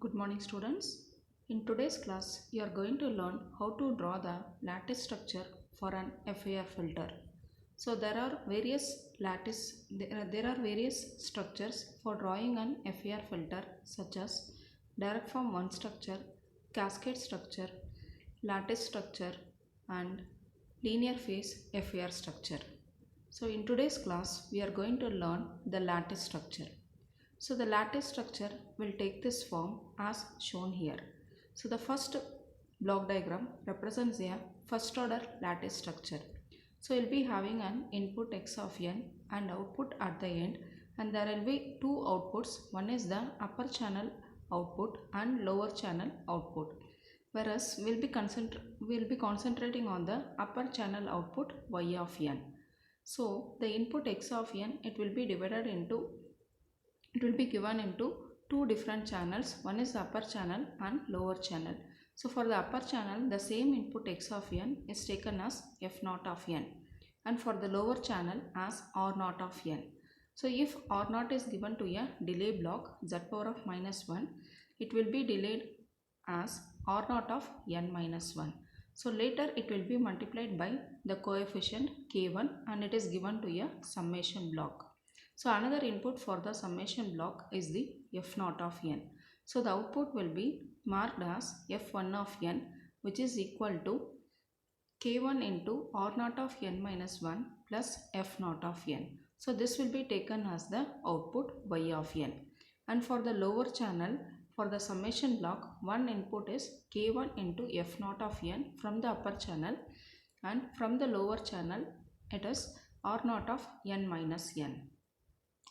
Good morning students. In today's class, you are going to learn how to draw the lattice structure for an FAR filter. So there are various structures for drawing an FAR filter such as direct form 1 structure, cascade structure, lattice structure and linear phase FAR structure. So in today's class, we are going to learn the lattice structure. So the lattice structure will take this form as shown here. So the first block diagram represents a first order lattice structure. So we'll be having an input x of n and output at the end, and there will be two outputs. One is the upper channel output and lower channel output. Whereas we'll be concentrating on the upper channel output y of n. So the input x of n, it will be given into two different channels. One is the upper channel and lower channel. So for the upper channel, the same input x of n is taken as f naught of n, and for the lower channel as r naught of n. So if r naught is given to a delay block z power of minus 1, it will be delayed as r naught of n minus 1. So later it will be multiplied by the coefficient k1 and it is given to a summation block. So another input for the summation block is the f naught of n. So the output will be marked as f1 of n, which is equal to k1 into r naught of n minus 1 plus f naught of n. So this will be taken as the output y of n. And for the lower channel, for the summation block, one input is k1 into f naught of n from the upper channel, and from the lower channel it is r naught of n minus n.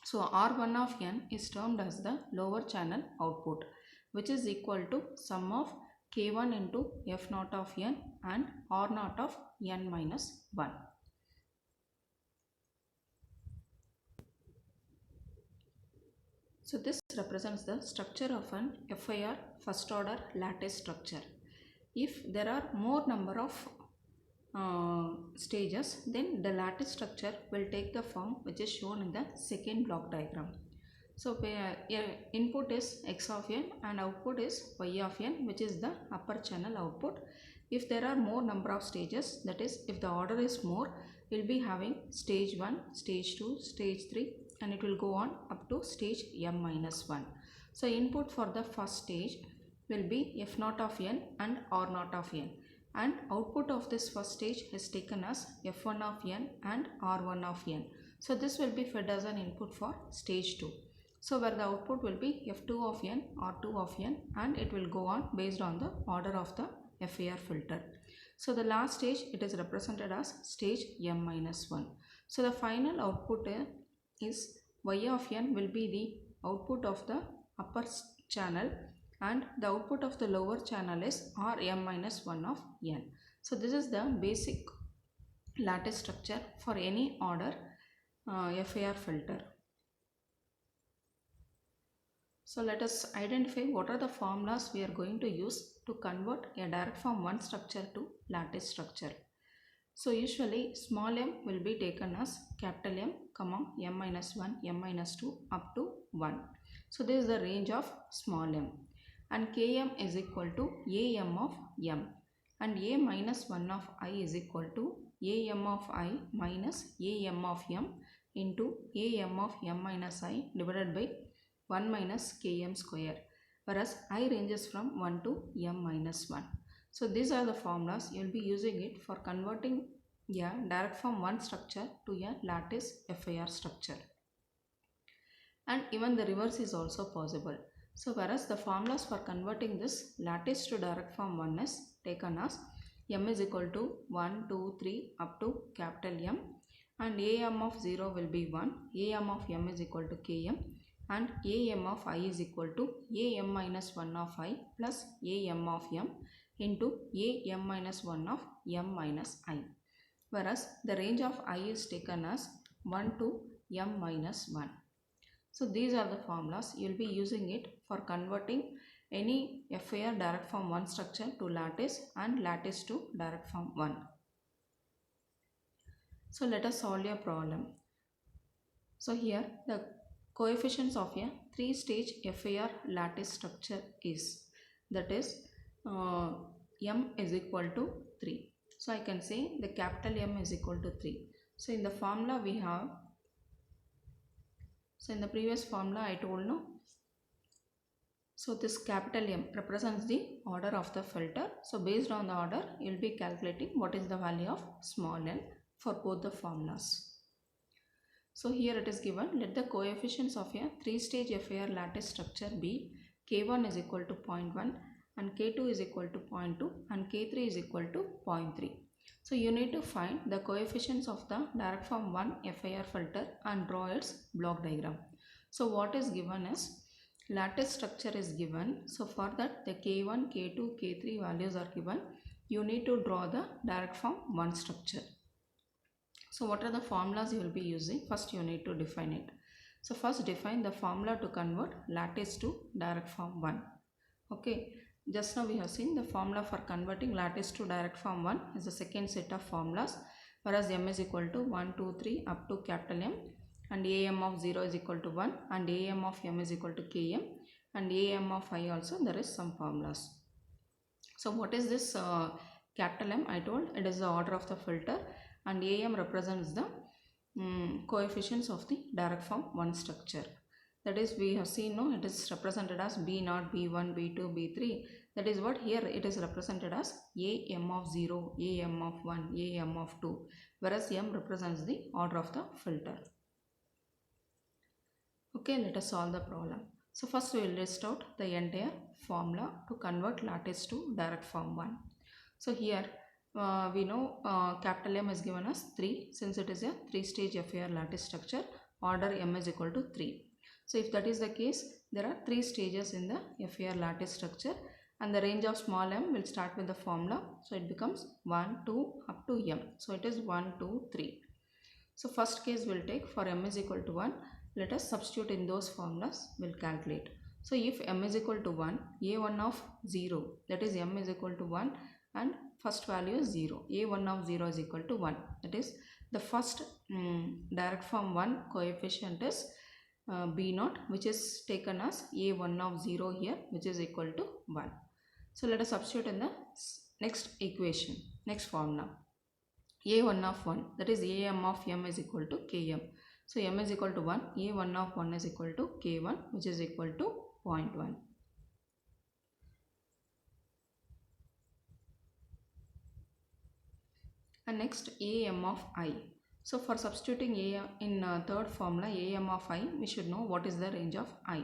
So R1 of n is termed as the lower channel output, which is equal to sum of k1 into f naught of n and r naught of n minus 1. So this represents the structure of an FAR first order lattice structure. If there are more number of stages, then the lattice structure will take the form which is shown in the second block diagram. So input is x of n and output is y of n, which is the upper channel output. If there are more number of stages, that is if the order is more, we will be having stage 1, stage 2, stage 3 and it will go on up to stage m minus 1. So input for the first stage will be f naught of n and r naught of n, and output of this first stage is taken as f1 of n and r1 of n. So this will be fed as an input for stage 2. So where the output will be f2 of n, r2 of n, and it will go on based on the order of the FAR filter. So the last stage, it is represented as stage m minus 1. So the final output is y of n will be the output of the upper channel, and the output of the lower channel is Rm minus 1 of n. So this is the basic lattice structure for any order FAR filter. So let us identify what are the formulas we are going to use to convert a direct form 1 structure to lattice structure. So usually small m will be taken as capital M, m minus 1, m minus 2 up to 1. So this is the range of small m. And km is equal to am of m, and a minus 1 of I is equal to am of I minus am of m into am of m minus I divided by 1 minus km square, whereas I ranges from 1 to m minus 1. So these are the formulas. You will be using it for converting a direct form 1 structure to a lattice FAR structure. And even the reverse is also possible. So whereas the formulas for converting this lattice to direct form 1 is taken as m is equal to 1, 2, 3 up to capital M, and am of 0 will be 1, am of m is equal to km, and am of I is equal to am minus 1 of I plus am of m into am minus 1 of m minus I, whereas the range of I is taken as 1 to m minus 1. So these are the formulas. You will be using it for converting any FAR direct form 1 structure to lattice and lattice to direct form 1. So let us solve a problem. So here the coefficients of a three-stage FAR lattice structure is, that is m is equal to 3. So I can say the capital M is equal to 3. So in the formula we have, so in the previous formula I told no. So this capital M represents the order of the filter. So based on the order, you will be calculating what is the value of small n for both the formulas. So here it is given, let the coefficients of a three-stage FAR lattice structure be K1 is equal to 0.1 and K2 is equal to 0.2 and K3 is equal to 0.3. So you need to find the coefficients of the direct form 1 FAR filter and draw its block diagram. So what is given is lattice structure is given. So for that the K1, K2, K3 values are given. You need to draw the direct form 1 structure. So what are the formulas you will be using? First you need to define it. So first define the formula to convert lattice to direct form 1. Okay, just now we have seen the formula for converting lattice to direct form 1 is the second set of formulas, whereas m is equal to 1, 2, 3 up to capital M, and am of 0 is equal to 1 and am of m is equal to km, and am of I also there is some formulas. So what is this capital M? I told it is the order of the filter, and am represents the coefficients of the direct form 1 structure. That is, we have seen no, it is represented as B0, B1, B2, B3. That is what here it is represented as am of 0, am of 1, am of 2, whereas m represents the order of the filter. Okay, let us solve the problem. So first we will list out the entire formula to convert lattice to direct form 1. So here we know capital M is given as 3, since it is a 3-stage FAR lattice structure, order m is equal to 3. So if that is the case, there are 3 stages in the FAR lattice structure, and the range of small m will start with the formula. So it becomes 1, 2 up to m. So it is 1, 2, 3. So first case we will take for m is equal to 1. Let us substitute in those formulas, we will calculate. So if m is equal to 1, a1 of 0, that is m is equal to 1 and first value is 0. a1 of 0 is equal to 1. That is the first direct form 1 coefficient is B0, which is taken as a1 of 0 here, which is equal to 1. So let us substitute in the next equation, next formula. a1 of 1, that is am of m is equal to km. So m is equal to 1, a1 of 1 is equal to k1, which is equal to 0.1. And next am of I. So for substituting a in third formula am of I, we should know what is the range of I.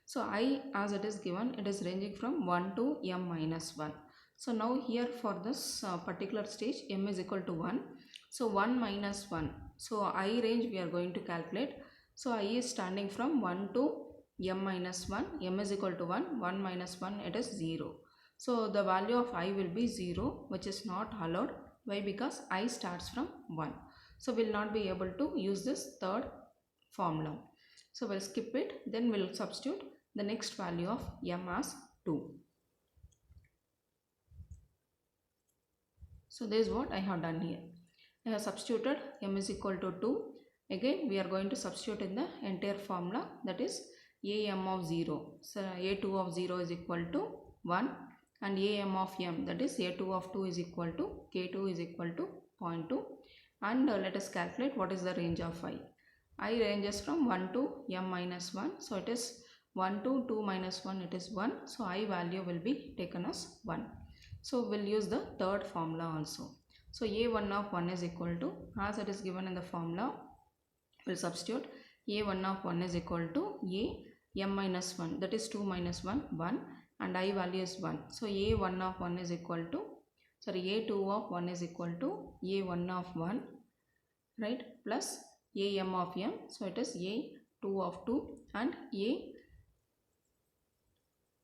So I, as it is given, it is ranging from 1 to m minus 1. So now here for this particular stage m is equal to 1. So 1 minus 1. So I range we are going to calculate. So I is standing from 1 to m minus 1. M is equal to 1. 1 minus 1, it is 0. So the value of I will be 0, which is not allowed. Why? Because I starts from 1. So we will not be able to use this third formula. So we'll skip it. Then we'll substitute the next value of m as 2. So this is what I have done here. I have substituted m is equal to 2. Again we are going to substitute in the entire formula, that is am of 0. So a2 of 0 is equal to 1 and am of m, that is a2 of 2 is equal to k2 is equal to 0.2, and let us calculate what is the range of I. I ranges from 1 to m minus 1. So it is 1 to 2 minus 1, it is 1. So I value will be taken as 1. So we'll use the third formula also. So a1 of 1 is equal to, as it is given in the formula, we'll substitute a1 of 1 is equal to m minus 1, that is 2 minus 1, 1, and I value is 1. So a1 of 1 is equal to, sorry, a2 of 1 is equal to a1 of 1, right, plus am of m. So it is a2 of 2 and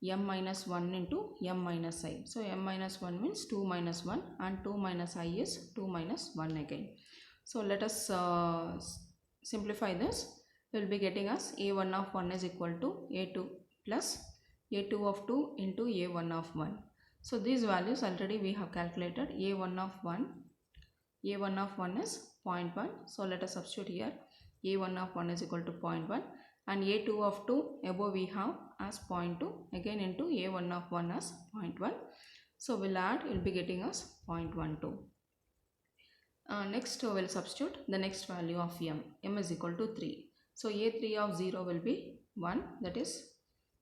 m minus 1 into m minus I. So m minus 1 means 2 minus 1 and 2 minus I is 2 minus 1 again. So let us simplify this. We will be getting as a1 of 1 is equal to a2 plus a2 of 2 into a1 of 1. So these values already we have calculated. a1 of 1 is 0.1. So let us substitute here a1 of 1 is equal to 0.1 and a2 of 2 above we have as 0.2, again into a1 of 1 as 0.1. So we'll add, we'll be getting us 0.12. Next we'll substitute the next value of m is equal to 3. So a3 of 0 will be 1, that is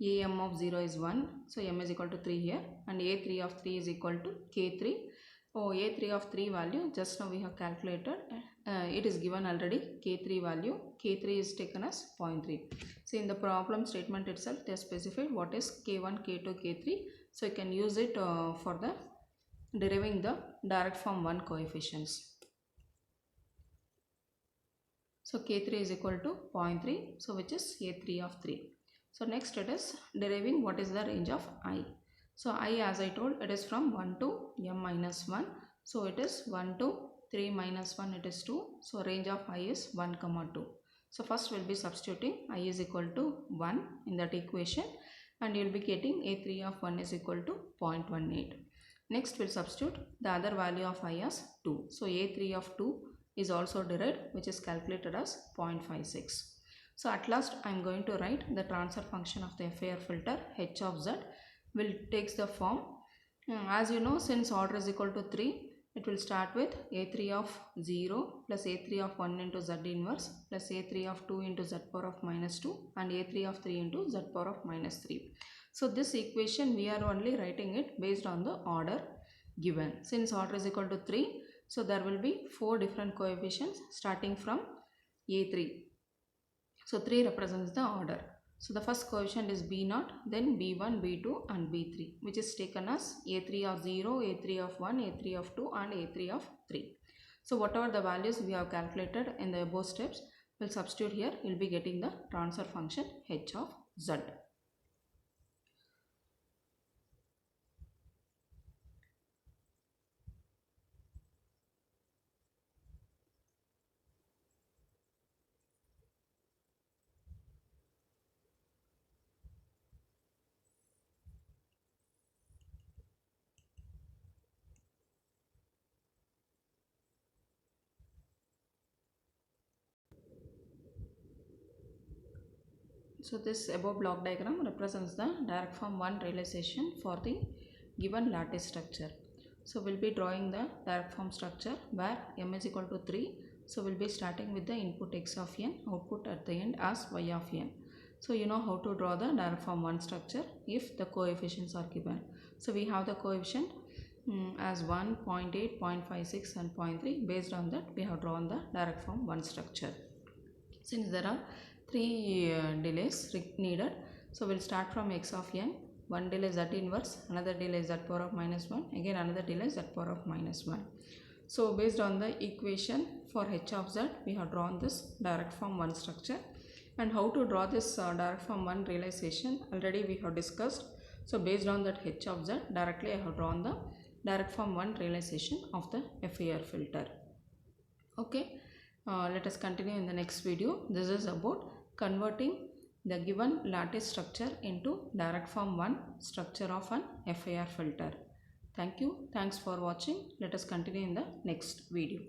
am of 0 is 1, so m is equal to 3 here, and a3 of 3 is equal to k3. Oh, a3 of 3 value just now we have calculated, it is given already, k3 value, k3 is taken as 0.3. So in the problem statement itself they specified what is k1, k2, k3, so you can use it for the deriving the direct form 1 coefficients. So k3 is equal to 0.3, so which is a3 of 3. So next it is deriving what is the range of I. So I, as I told, it is from 1 to m minus 1. So it is 1 to 3 minus 1, it is 2. So range of I is 1, 2. So first we will be substituting I is equal to 1 in that equation, and you will be getting a3 of 1 is equal to 0.18. Next we will substitute the other value of I as 2. So a3 of 2 is also derived, which is calculated as 0.56. So at last I am going to write the transfer function of the FIR filter h of z will takes the form, as you know, since order is equal to 3, it will start with a3 of 0 plus a3 of 1 into z inverse plus a3 of 2 into z power of minus 2 and a3 of 3 into z power of minus 3. So this equation we are only writing it based on the order given. Since order is equal to 3, so there will be 4 different coefficients starting from a3. So 3 represents the order. So the first coefficient is b0, then b1, b2 and b3, which is taken as a3 of 0, a3 of 1, a3 of 2 and a3 of 3. So whatever the values we have calculated in the above steps, we'll substitute here, you'll be getting the transfer function h of z. So this above block diagram represents the direct form 1 realization for the given lattice structure. So we'll be drawing the direct form structure where m is equal to 3. So we'll be starting with the input x of n, output at the end as y of n. So you know how to draw the direct form 1 structure if the coefficients are given. So we have the coefficient as 1, 0.8, 0.56 and 0.3. Based on that we have drawn the direct form 1 structure. Since there are 3 delays needed, so we'll start from x of n. One delay z inverse, another delay z power of minus 1, again another delay z power of minus 1. So based on the equation for h of z, we have drawn this direct form 1 structure. And how to draw this direct form 1 realization already we have discussed. So based on that h of z, directly I have drawn the direct form 1 realization of the FIR filter. Okay. Let us continue in the next video. This is about converting the given lattice structure into direct form 1 structure of an FIR filter. Thank you. Thanks for watching. Let us continue in the next video.